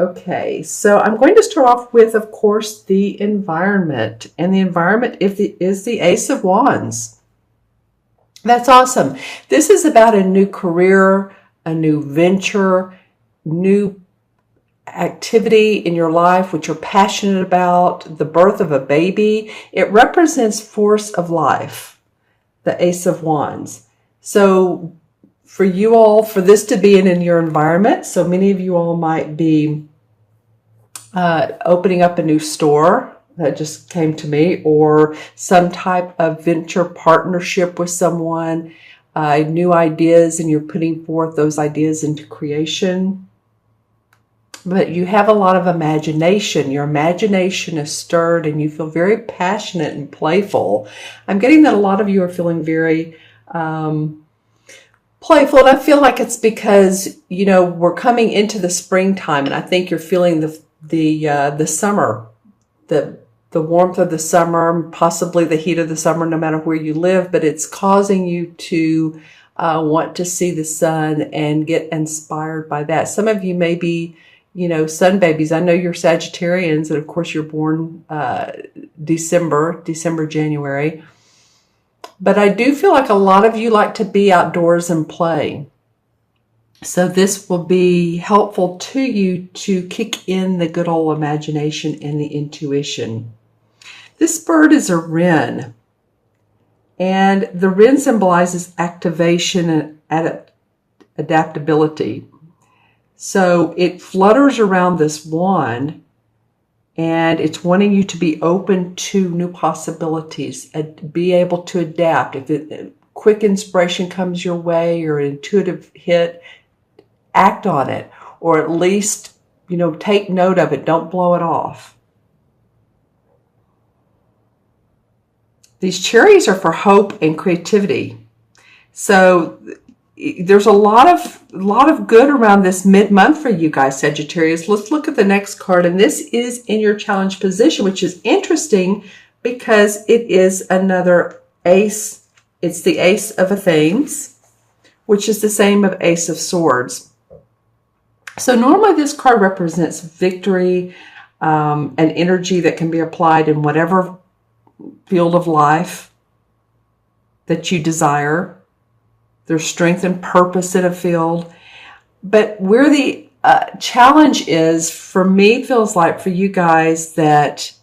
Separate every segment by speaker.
Speaker 1: Okay, so I'm going to start off with, of course, the environment. And the environment is the Ace of Wands. That's awesome. This is about a new career, a new venture, new activity in your life which you're passionate about, the birth of a baby. It represents force of life, the Ace of Wands. So for you all, for this to be in your environment, so many of you all might be opening up a new store. That just came to me, or some type of venture partnership with someone, new ideas, and you're putting forth those ideas into creation. But you have a lot of imagination. Your imagination is stirred and you feel very passionate and playful. I'm getting that a lot of you are feeling very playful, and I feel like it's because, you know, we're coming into the springtime, and I think you're feeling the summer, the warmth of the summer, possibly the heat of the summer, no matter where you live, but it's causing you to want to see the sun and get inspired by that. Some of you may be, you know, sun babies. I know you're Sagittarians, and of course you're born December, January. But I do feel like a lot of you like to be outdoors and play. So this will be helpful to you to kick in the good old imagination and the intuition. This bird is a wren, and the wren symbolizes activation and adaptability. So it flutters around this wand, and it's wanting you to be open to new possibilities, be able to adapt. If quick inspiration comes your way or an intuitive hit, act on it, or at least, you know, take note of it. Don't blow it off. These cherries are for hope and creativity. So there's a lot of good around this mid-month for you guys, Sagittarius. Let's look at the next card, and this is in your challenge position, which is interesting because it is another ace. It's the Ace of Athens, which is the same of Ace of Swords. So normally this card represents victory, and energy that can be applied in whatever field of life that you desire. There's strength and purpose in a field. But where the challenge is, for me, feels like for you guys, that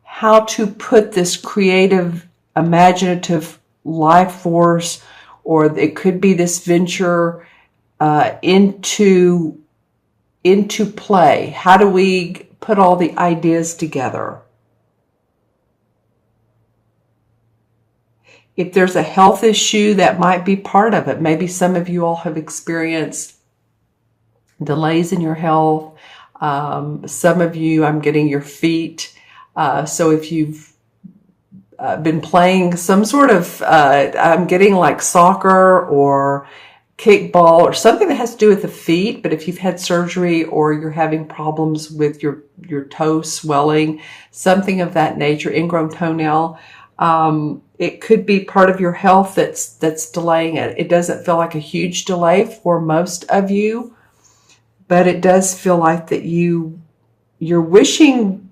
Speaker 1: how to put this creative, imaginative life force, or it could be this venture, into play. How do we put all the ideas together? If there's a health issue, that might be part of it. Maybe some of you all have experienced delays in your health. Some of you, I'm getting your feet. So if you've been playing some sort of, I'm getting like soccer or kickball or something that has to do with the feet, but if you've had surgery or you're having problems with your toe swelling, something of that nature, ingrown toenail, it could be part of your health that's delaying it. It doesn't feel like a huge delay for most of you, but it does feel like that you're wishing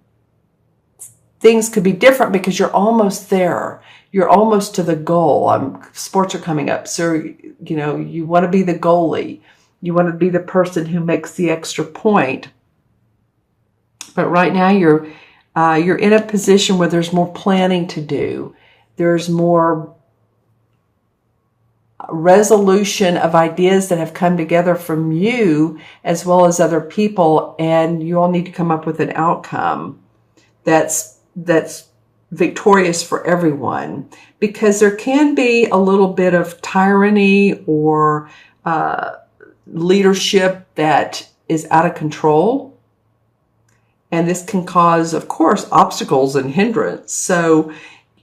Speaker 1: things could be different because you're almost there. You're almost to the goal. Sports are coming up, so you know you want to be the goalie. You want to be the person who makes the extra point. But right now you're in a position where there's more planning to do. There's more resolution of ideas that have come together from you as well as other people, and you all need to come up with an outcome that's victorious for everyone, because there can be a little bit of tyranny or leadership that is out of control, and this can cause, of course, obstacles and hindrance. So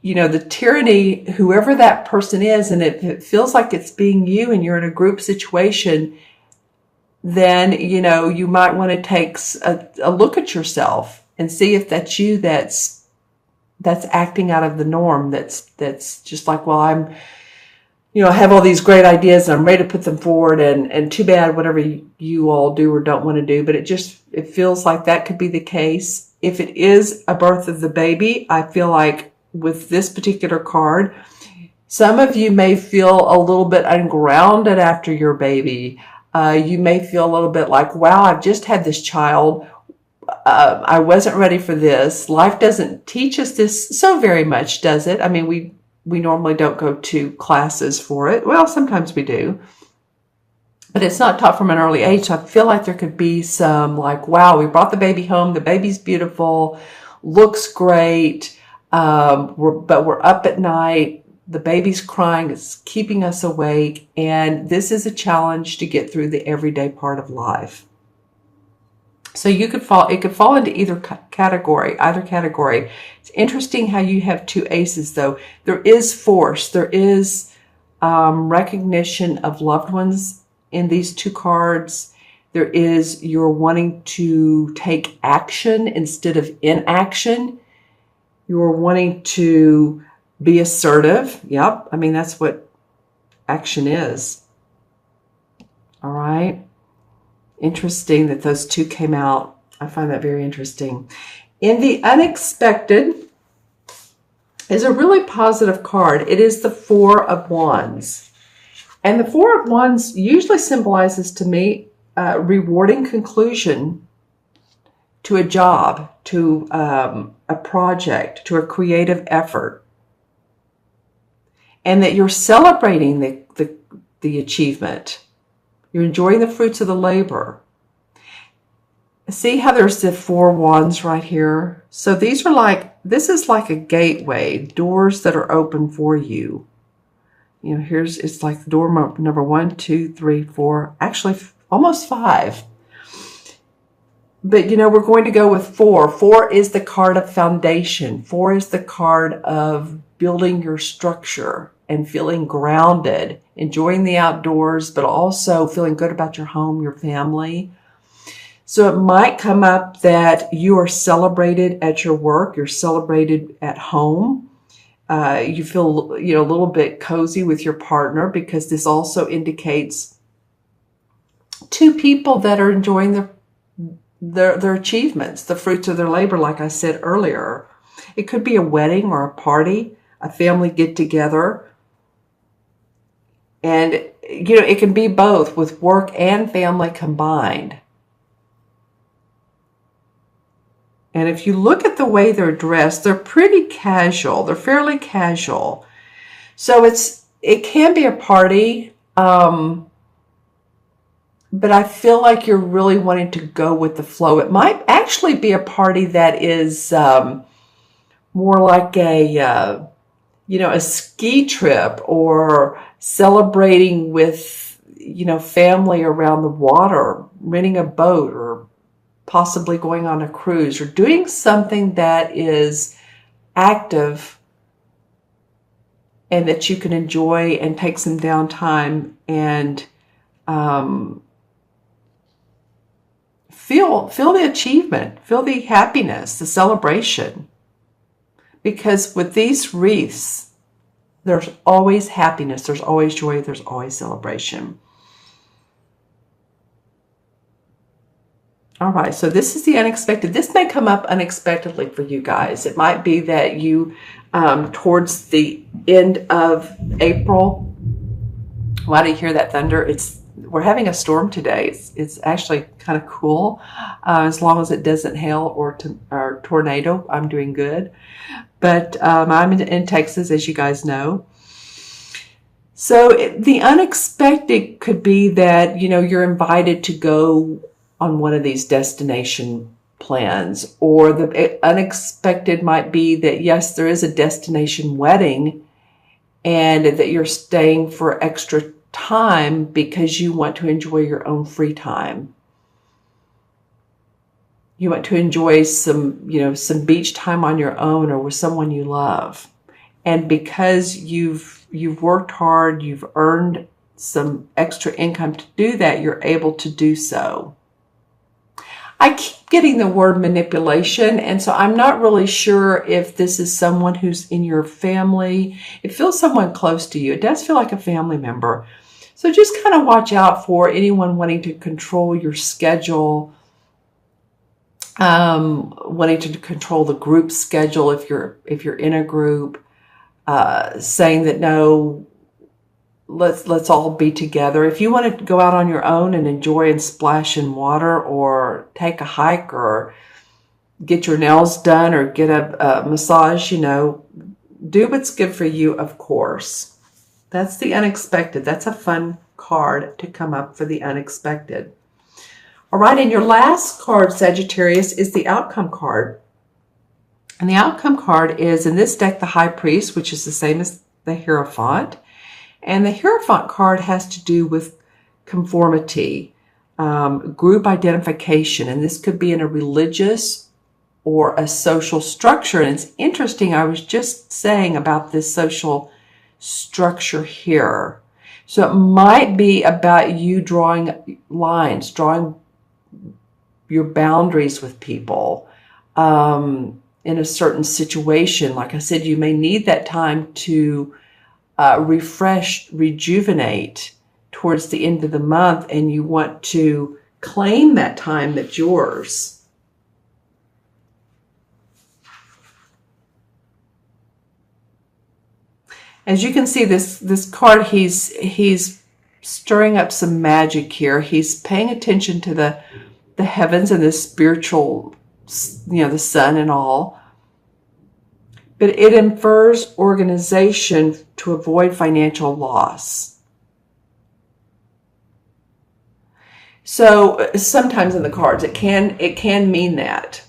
Speaker 1: you know, the tyranny, whoever that person is, and if it feels like it's being you and you're in a group situation, then, you know, you might want to take a look at yourself and see if that's you that's acting out of the norm. That's just like, well, I have all these great ideas and I'm ready to put them forward, and too bad whatever you all do or don't want to do, but it feels like that could be the case. If it is a birth of the baby, I feel like with this particular card, some of you may feel a little bit ungrounded after your baby. You may feel a little bit like, wow, I've just had this child. I wasn't ready for this. Life doesn't teach us this so very much, does it? I mean, we normally don't go to classes for it. Well, sometimes we do, but it's not taught from an early age. So I feel like there could be some like, wow, we brought the baby home. The baby's beautiful, looks great. But we're up at night. The baby's crying. It's keeping us awake. And this is a challenge to get through the everyday part of life. So it could fall into either category. It's interesting how you have two aces, though. There is force. There is recognition of loved ones in these two cards. There is you're wanting to take action instead of inaction. You're wanting to be assertive. Yep. I mean, that's what action is. All right. Interesting that those two came out. I find that very interesting. In the unexpected is a really positive card. It is the Four of Wands. And the Four of Wands usually symbolizes to me a rewarding conclusion to a job, to a project, to a creative effort. And that you're celebrating the achievement. You're enjoying the fruits of the labor. See how there's the Four Wands right here? So this is like a gateway, doors that are open for you. It's like door number 1, 2, 3, 4, actually almost 5. But, we're going to go with 4. 4 is the card of foundation. 4 is the card of building your structure and feeling grounded, enjoying the outdoors, but also feeling good about your home, your family. So it might come up that you are celebrated at your work, you're celebrated at home. You feel, a little bit cozy with your partner, because this also indicates two people that are enjoying their achievements, the fruits of their labor, like I said earlier. It could be a wedding or a party, a family get-together. And, it can be both, with work and family combined. And if you look at the way they're dressed, they're pretty casual. They're fairly casual. So it can be a party, but I feel like you're really wanting to go with the flow. It might actually be a party that is more like a ski trip, or celebrating with, family around the water, renting a boat, or possibly going on a cruise, or doing something that is active and that you can enjoy and take some downtime and feel the achievement, feel the happiness, the celebration. Because with these wreaths, there's always happiness, there's always joy, there's always celebration. All right, so this is the unexpected. This may come up unexpectedly for you guys. It might be that you, towards the end of April, why do you hear that thunder? We're having a storm today. It's actually kind of cool. As long as it doesn't hail or tornado, I'm doing good. But I'm in Texas, as you guys know. So the unexpected could be that, you're invited to go on one of these destination plans. Or the unexpected might be that, yes, there is a destination wedding, and that you're staying for extra time because you want to enjoy your own free time. You want to enjoy some beach time on your own or with someone you love. And because you've worked hard, you've earned some extra income to do that, you're able to do so. I keep getting the word manipulation, and so I'm not really sure if this is someone who's in your family. It feels someone close to you. It does feel like a family member. So just kind of watch out for anyone wanting to control your schedule, wanting to control the group schedule if you're in a group, saying that no, let's all be together. If you want to go out on your own and enjoy and splash in water, or take a hike, or get your nails done, or get a massage, do what's good for you, of course. That's the unexpected. That's a fun card to come up for the unexpected. All right, and your last card, Sagittarius, is the outcome card. And the outcome card is, in this deck, the High Priest, which is the same as the Hierophant. And the Hierophant card has to do with conformity, group identification. And this could be in a religious or a social structure. And it's interesting, I was just saying about this social structure here. So it might be about you drawing lines, drawing your boundaries with people in a certain situation. Like I said, you may need that time to refresh, rejuvenate towards the end of the month, and you want to claim that time that's yours. As you can see, this card, he's stirring up some magic here. He's paying attention to the heavens and the spiritual, the sun and all. But it infers organization to avoid financial loss. So sometimes in the cards, it can mean that.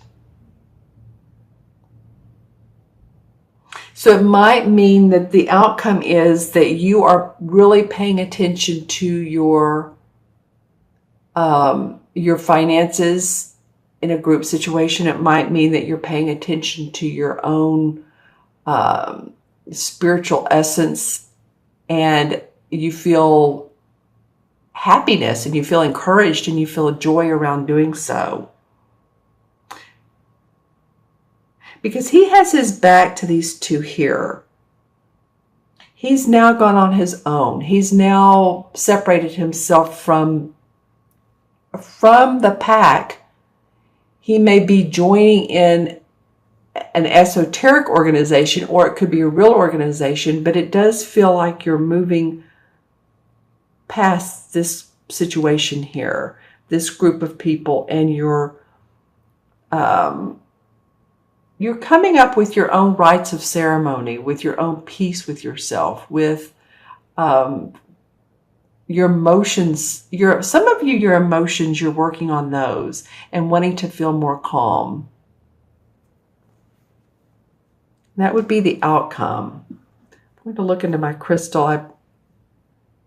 Speaker 1: So it might mean that the outcome is that you are really paying attention to your finances in a group situation. It might mean that you're paying attention to your own spiritual essence, and you feel happiness, and you feel encouraged, and you feel joy around doing so. Because he has his back to these two here. He's now gone on his own. He's now separated himself from the pack. He may be joining in an esoteric organization, or it could be a real organization, but it does feel like you're moving past this situation here, this group of people, and you're coming up with your own rites of ceremony, with your own peace with yourself, with your emotions. Some of you, your emotions, you're working on those and wanting to feel more calm. That would be the outcome. I'm going to look into my crystal. I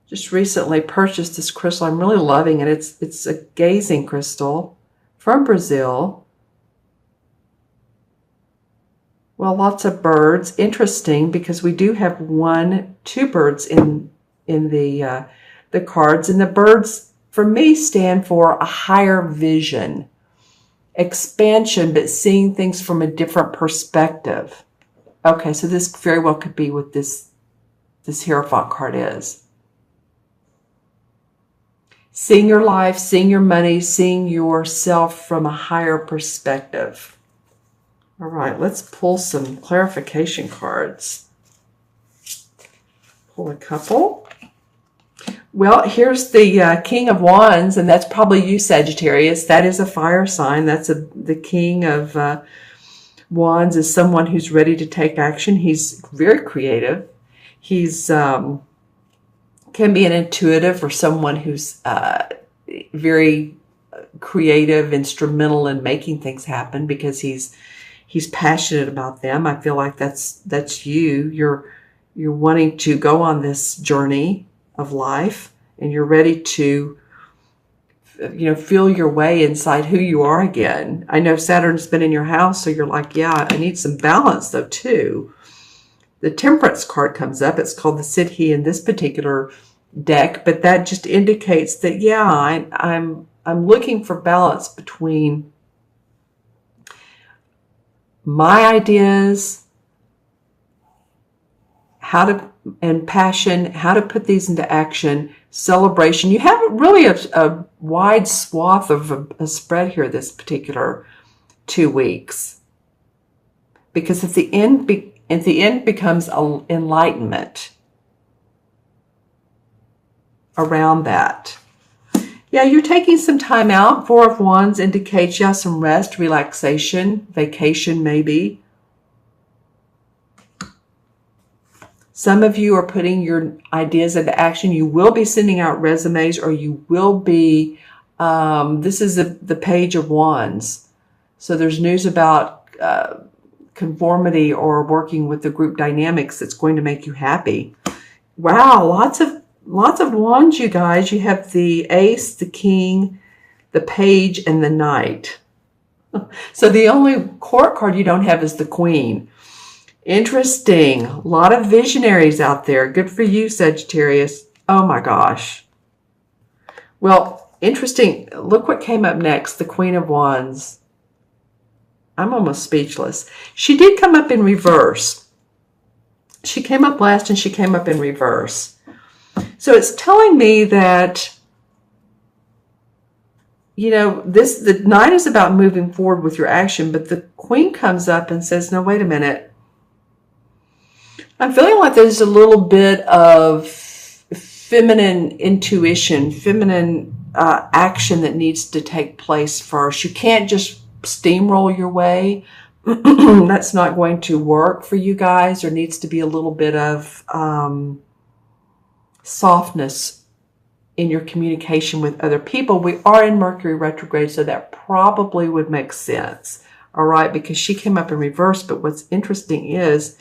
Speaker 1: just recently purchased this crystal. I'm really loving it. It's a gazing crystal from Brazil. Well, lots of birds. Interesting, because we do have 2 birds in the cards, and the birds for me stand for a higher vision, expansion, but seeing things from a different perspective. Okay, so this very well could be what this Hierophant card is. Seeing your life, seeing your money, seeing yourself from a higher perspective. All right, let's pull some clarification cards. Pull a couple. Well, here's the King of Wands, and that's probably you, Sagittarius. That is a fire sign. That's the King of Wands is someone who's ready to take action. He's very creative. He's can be an intuitive, or someone who's very creative, instrumental in making things happen, because he's passionate about them. I feel like that's you. You're wanting to go on this journey of life, and you're ready to feel your way inside who you are again. I know Saturn's been in your house, so you're like, yeah, I need some balance though too. The Temperance card comes up. It's called the Siddhi in this particular deck, but that just indicates that, yeah, I'm looking for balance between my ideas, and passion, how to put these into action, celebration. You have really a wide swath of a spread here this particular 2 weeks. Because at the end becomes enlightenment around that. Yeah, you're taking some time out. 4 of Wands indicates you have some rest, relaxation, vacation maybe. Some of you are putting your ideas into action. You will be sending out resumes, or you will be, this is the Page of Wands. So there's news about conformity or working with the group dynamics that's going to make you happy. Wow, lots of wands, you guys. You have the Ace, the King, the Page, and the Knight. So the only court card you don't have is the Queen. Interesting. A lot of visionaries out there. Good for you, Sagittarius. Oh my gosh. Well, interesting. Look what came up next. The Queen of Wands. I'm almost speechless. She did come up in reverse. She came up last and she came up in reverse. So it's telling me that, you know, the Knight is about moving forward with your action, but the Queen comes up and says, no, wait a minute. I'm feeling like there's a little bit of feminine intuition, feminine action that needs to take place first. You can't just steamroll your way. That's not going to work for you guys. There needs to be a little bit of softness in your communication with other people. We are in Mercury retrograde, so that probably would make sense. All right, because she came up in reverse. But what's interesting is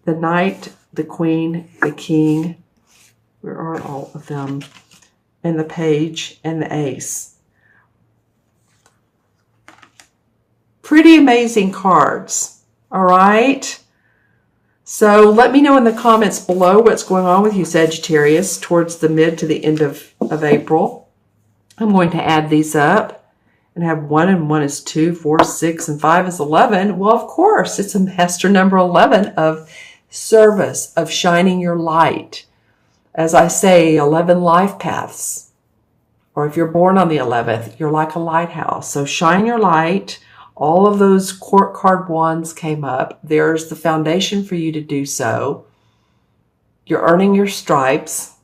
Speaker 1: the Knight, the Queen, the King, where are all of them? And the Page and the Ace. Pretty amazing cards. All right. So let me know in the comments below what's going on with you, Sagittarius, towards the mid to the end of April. I'm going to add these up and have 1 and 1 is 2, 4, 6, and 5 is 11. Well, of course, it's a master number 11 of service, of shining your light. As I say, 11 life paths. Or if you're born on the 11th, you're like a lighthouse. So shine your light. All of those court card wands came up. There's the foundation for you to do so. You're earning your stripes.